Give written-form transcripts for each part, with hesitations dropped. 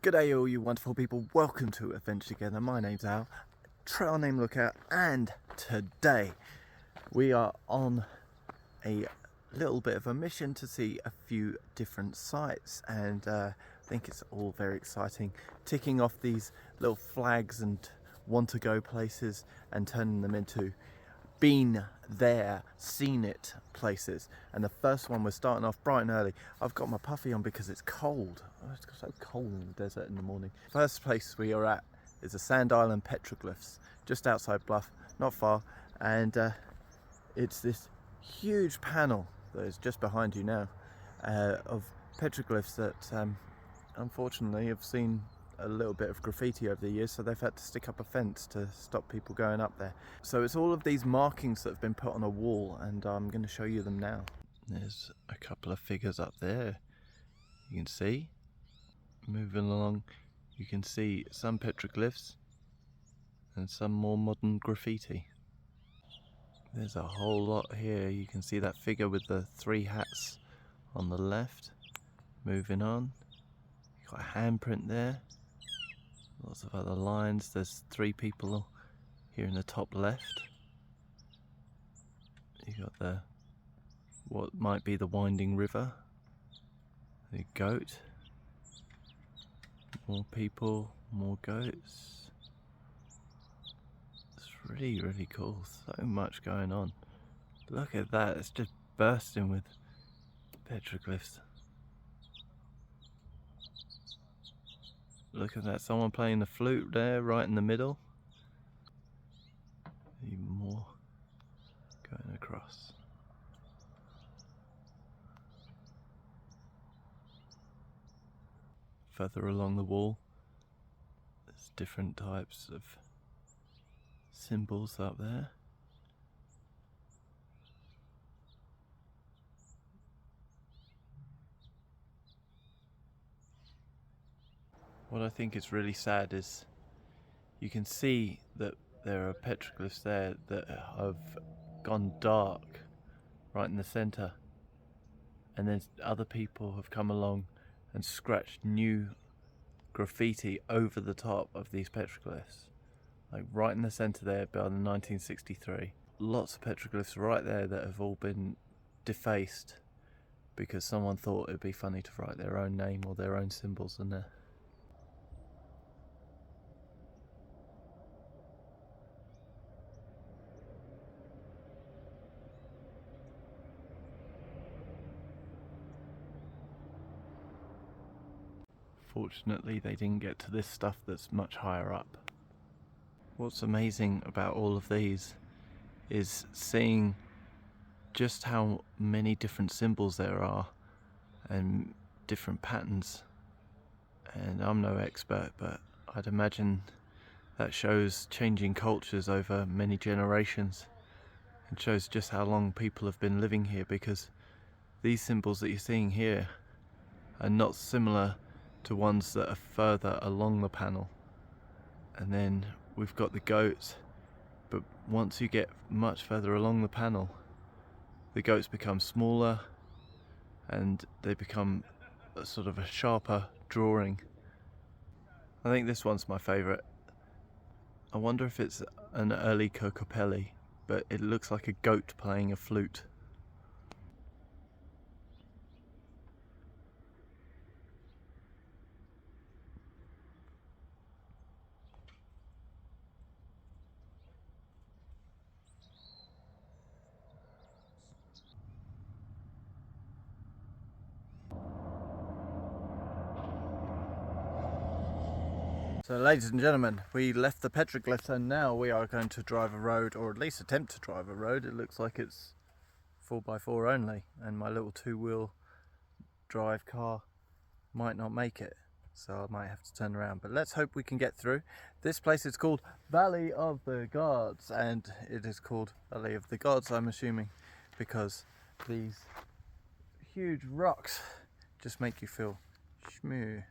G'day all you wonderful people, welcome to Adventure Together. My name's Al, Trail Name Lookout, and today we are on a little bit of a mission to see a few different sites, and I think it's all very exciting, ticking off these little flags and want to go places and turning them into been there, seen it places. And the first one, we're starting off bright and early. I've got my puffy on because it's cold. Oh, it's so cold in the desert in the morning. First place we are at is the Sand Island petroglyphs, just outside Bluff, not far. And it's this huge panel that is just behind you now of petroglyphs that unfortunately have seen a little bit of graffiti over the years, so they've had to stick up a fence to stop people going up there. So it's all of these markings that have been put on a wall, and I'm going to show you them now. There's a couple of figures up there, you can see. Moving along, you can see some petroglyphs and some more modern graffiti. There's a whole lot here. You can see that figure with the three hats on the left. Moving on, you've got a handprint there. Lots of other lines. There's three people here in the top left. You got the what might be the winding river. The goat. More people, more goats. It's really cool. So much going on. Look at that. It's just bursting with petroglyphs. Look at that, someone playing the flute there, right in the middle. Even more going across. Further along the wall, there's different types of symbols up there. What I think is really sad is you can see that there are petroglyphs there that have gone dark right in the center, and then other people have come along and scratched new graffiti over the top of these petroglyphs, like right in the center there by the 1963. Lots of petroglyphs right there that have all been defaced because someone thought it'd be funny to write their own name or their own symbols in there. Fortunately, they didn't get to this stuff that's much higher up. What's amazing about all of these is seeing just how many different symbols there are and different patterns. And I'm no expert, but I'd imagine that shows changing cultures over many generations and shows just how long people have been living here, because these symbols that you're seeing here are not similar to ones that are further along the panel. And then we've got the goats, but once you get much further along the panel, the goats become smaller and they become a sort of a sharper drawing. I think this one's my favourite. I wonder if it's an early Cocopelli, but it looks like a goat playing a flute. So ladies and gentlemen, we left the petroglyphs and now we are going to drive a road, or at least attempt to drive a road. It looks like it's 4x4 only, and my little two-wheel drive car might not make it, so I might have to turn around, but let's hope we can get through. This place is called Valley of the Gods, and it is called Valley of the Gods, I'm assuming, because these huge rocks just make you feel schmoo.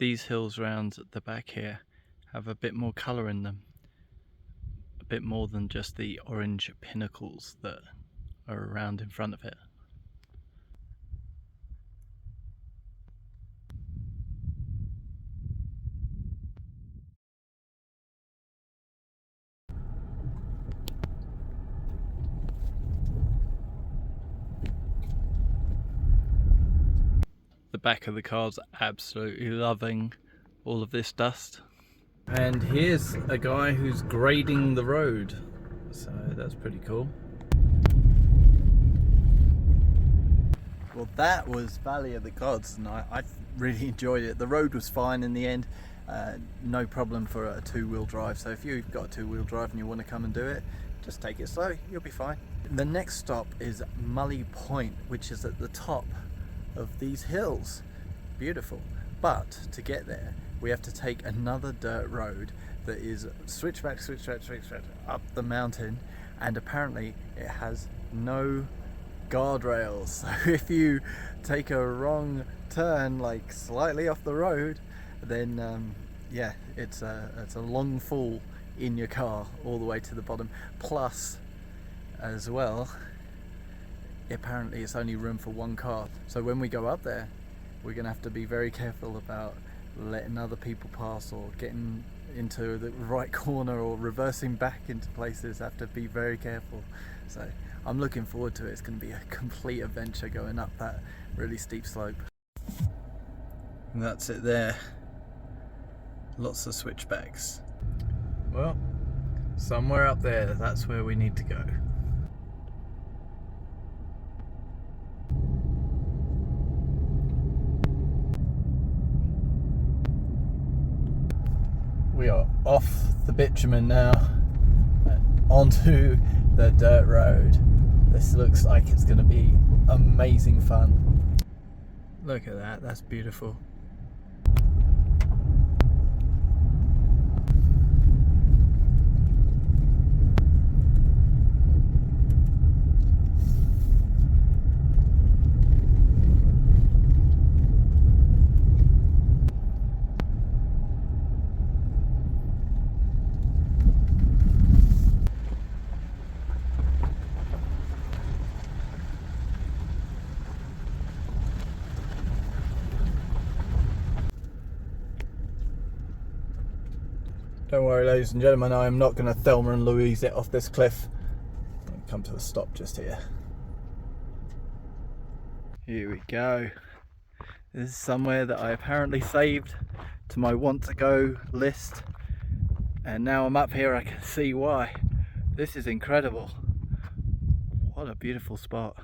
these hills round the back here have a bit more colour in them, a bit more than just the orange pinnacles that are around in front of it. The back of the car's absolutely loving all of this dust. And here's a guy who's grading the road, so that's pretty cool. Well, that was Valley of the Gods, and I really enjoyed it. The road was fine in the end, no problem for a two-wheel drive, so if you've got a two-wheel drive and you want to come and do it, just take it slow, you'll be fine. The next stop is Mully Point, which is at the top of these hills. Beautiful. But to get there we have to take another dirt road that is switchback up the mountain, and apparently it has no guardrails, so if you take a wrong turn like slightly off the road, then yeah, it's a long fall in your car all the way to the bottom. Plus as well, apparently it's only room for one car, so when we go up there we're gonna have to be very careful about letting other people pass or getting into the right corner or reversing back into places. Have to be very careful, so I'm looking forward to it. It's going to be a complete adventure going up that really steep slope. And that's it there, lots of switchbacks. Well, somewhere up there, that's where we need to go. We are off the bitumen now, onto the dirt road. This looks like it's going to be amazing fun. Look at that, that's beautiful. Don't worry, ladies and gentlemen, I am not going to Thelma and Louise it off this cliff. I'll come to a stop just here. Here we go. This is somewhere that I apparently saved to my want to go list, and now I'm up here I can see why. This is incredible. What a beautiful spot.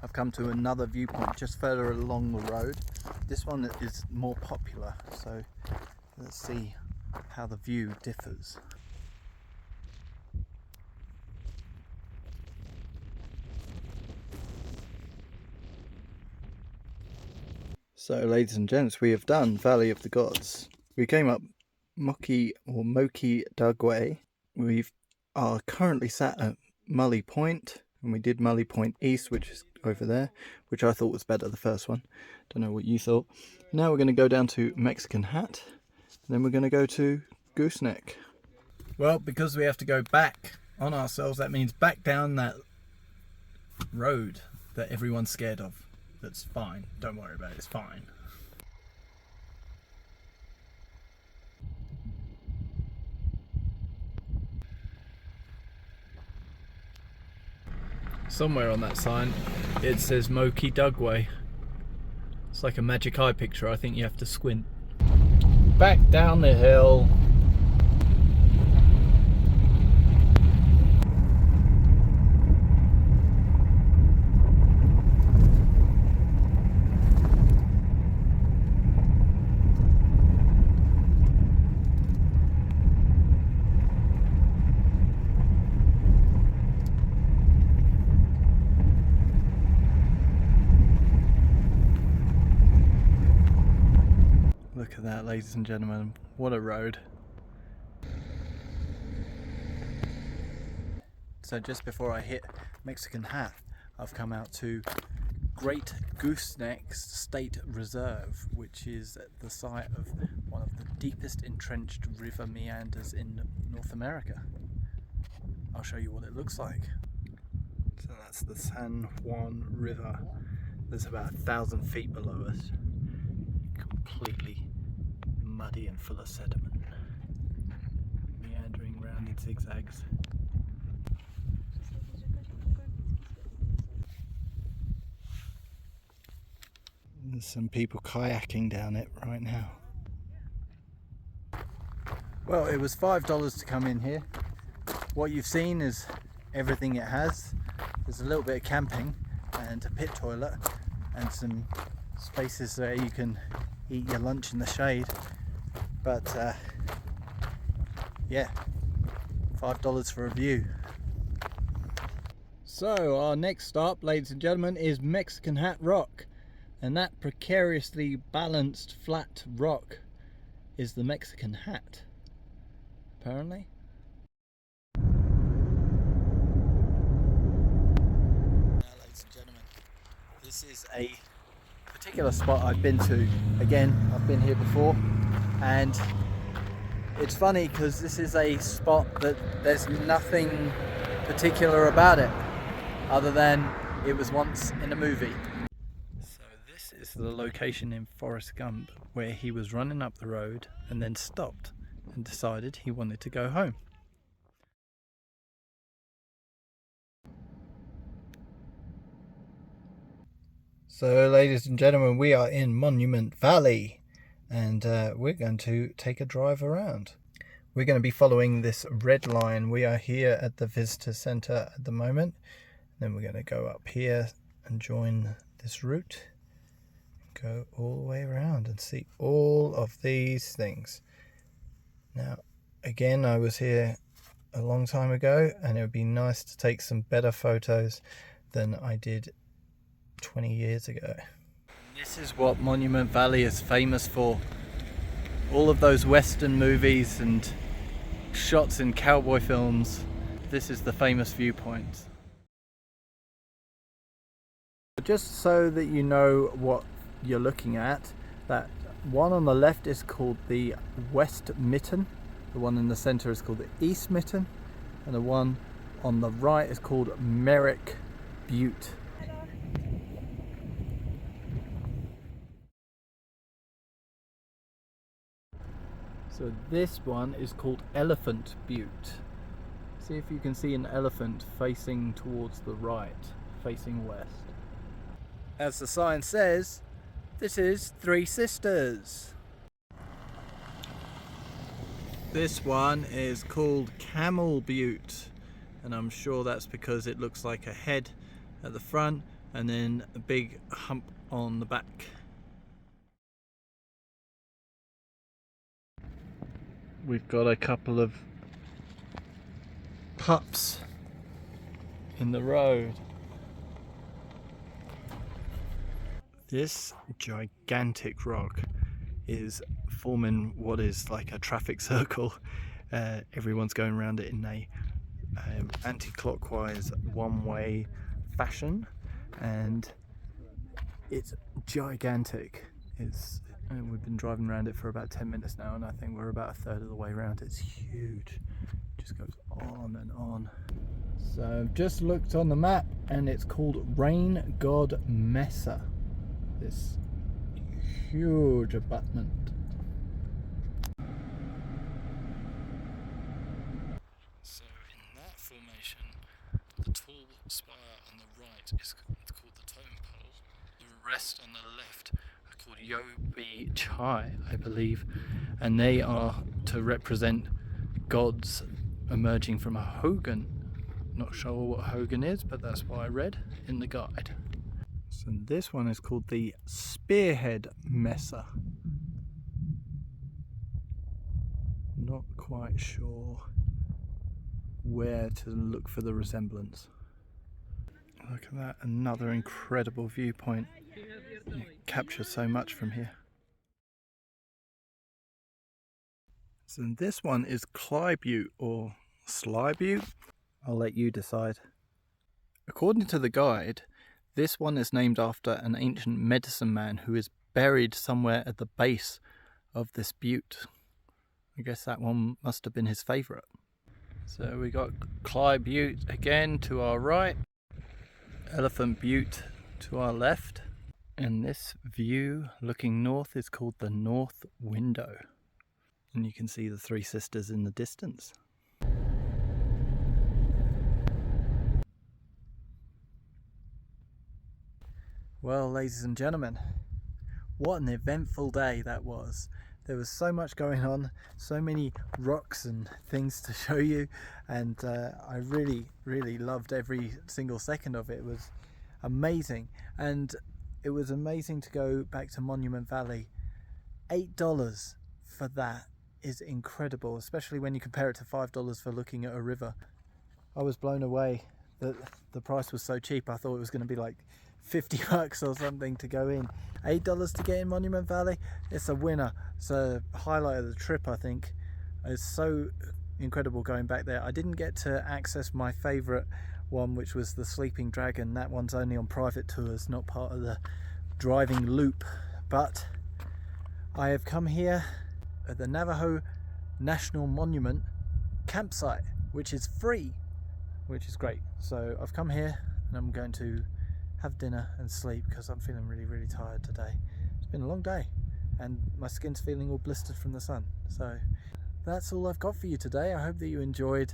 I've come to another viewpoint just further along the road. This one is more popular, so let's see how the view differs. So ladies and gents, we have done Valley of the Gods. We came up Moki Dugway. We are currently sat at Mully Point, and we did Mully Point East, which is over there, which I thought was better, the first one. Don't know what you thought. Now we're going to go down to Mexican Hat, and then we're going to go to Gooseneck. Well, because we have to go back on ourselves, that means back down that road that everyone's scared of. That's fine, don't worry about it, it's fine. Somewhere on that sign it says Moki Dugway. It's like a magic eye picture, I think you have to squint. Back down the hill. Look at that, ladies and gentlemen, what a road. So just before I hit Mexican Hat, I've come out to Great Gooseneck State Reserve, which is the site of one of the deepest entrenched river meanders in North America. I'll show you what it looks like. So that's the San Juan River. There's about 1,000 feet below us. Completely muddy and full of sediment. Meandering round in zigzags. There's some people kayaking down it right now. Well, it was $5 to come in here. What you've seen is everything it has. There's a little bit of camping and a pit toilet and some spaces where you can eat your lunch in the shade. But yeah, $5 for a view. So our next stop, ladies and gentlemen, is Mexican Hat Rock. And that precariously balanced flat rock is the Mexican Hat, apparently. Now, ladies and gentlemen, this is a particular spot I've been to. Again, I've been here before, and it's funny because this is a spot that there's nothing particular about it other than it was once in a movie. This is the location in Forrest Gump where he was running up the road and then stopped and decided he wanted to go home. So ladies and gentlemen, we are in Monument Valley and we're going to take a drive around. We're going to be following this red line. We are here at the visitor center at the moment. Then we're going to go up here and join this route. Go all the way around and see all of these things. Now, again, I was here a long time ago and it would be nice to take some better photos than I did 20 years ago. This is what Monument Valley is famous for. All of those Western movies and shots in cowboy films. This is the famous viewpoint. Just so that you know what you're looking at, that one on the left is called the West Mitten, the one in the center is called the East Mitten, and the one on the right is called Merrick Butte. So this one is called Elephant Butte. See if you can see an elephant facing towards the right, facing west. As the sign says, this is Three Sisters. This one is called Camel Butte, and I'm sure that's because it looks like a head at the front and then a big hump on the back. We've got a couple of pups in the road. This gigantic rock is forming what is like a traffic circle. Everyone's going around it in a anti-clockwise one-way fashion, and it's gigantic. We've been driving around it for about 10 minutes now, and I think we're about a third of the way around. It's huge. It just goes on and on. So I've just looked on the map and it's called Rain God Mesa. This huge abutment. So in that formation, the tall spire on the right is called the totem pole. The rest on the left are called Yobi Chai, I believe, and they are to represent gods emerging from a Hogan. Not sure what Hogan is, but that's what I read in the guide. So this one is called the Spearhead Mesa. Not quite sure where to look for the resemblance. Look at that, another incredible viewpoint. You capture so much from here. So this one is Cly Butte or Sly Butte. I'll let you decide. According to the guide, This one is named after an ancient medicine man who is buried somewhere at the base of this butte. I guess that one must have been his favourite. So we got Clyde Butte again to our right, Elephant Butte to our left, and this view looking north is called the North Window, and you can see the Three Sisters in the distance. Well, ladies and gentlemen, what an eventful day that was. There was so much going on, so many rocks and things to show you, and I really loved every single second of it. It was amazing, and it was amazing to go back to Monument Valley. $8 for that is incredible, especially when you compare it to $5 for looking at a river. I was blown away that the price was so cheap. I thought it was going to be like $50 or something to go in. $8 to get in Monument Valley, it's a winner. It's a highlight of the trip, I think. It's so incredible going back there. I didn't get to access my favourite one, which was the Sleeping Dragon. That one's only on private tours, not part of the driving loop. But I have come here at the Navajo National Monument campsite, which is free, which is great. So I've come here and I'm going to have dinner and sleep because I'm feeling really tired today. It's been a long day and my skin's feeling all blistered from the sun. So that's all I've got for you today. I hope that you enjoyed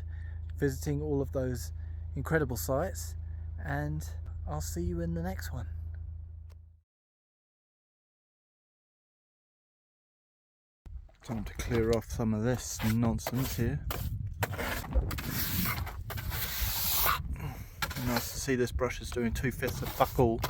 visiting all of those incredible sites, and I'll see you in the next one. Time to clear off some of this nonsense here. Nice to see this brush is doing 2/5 of fuck all.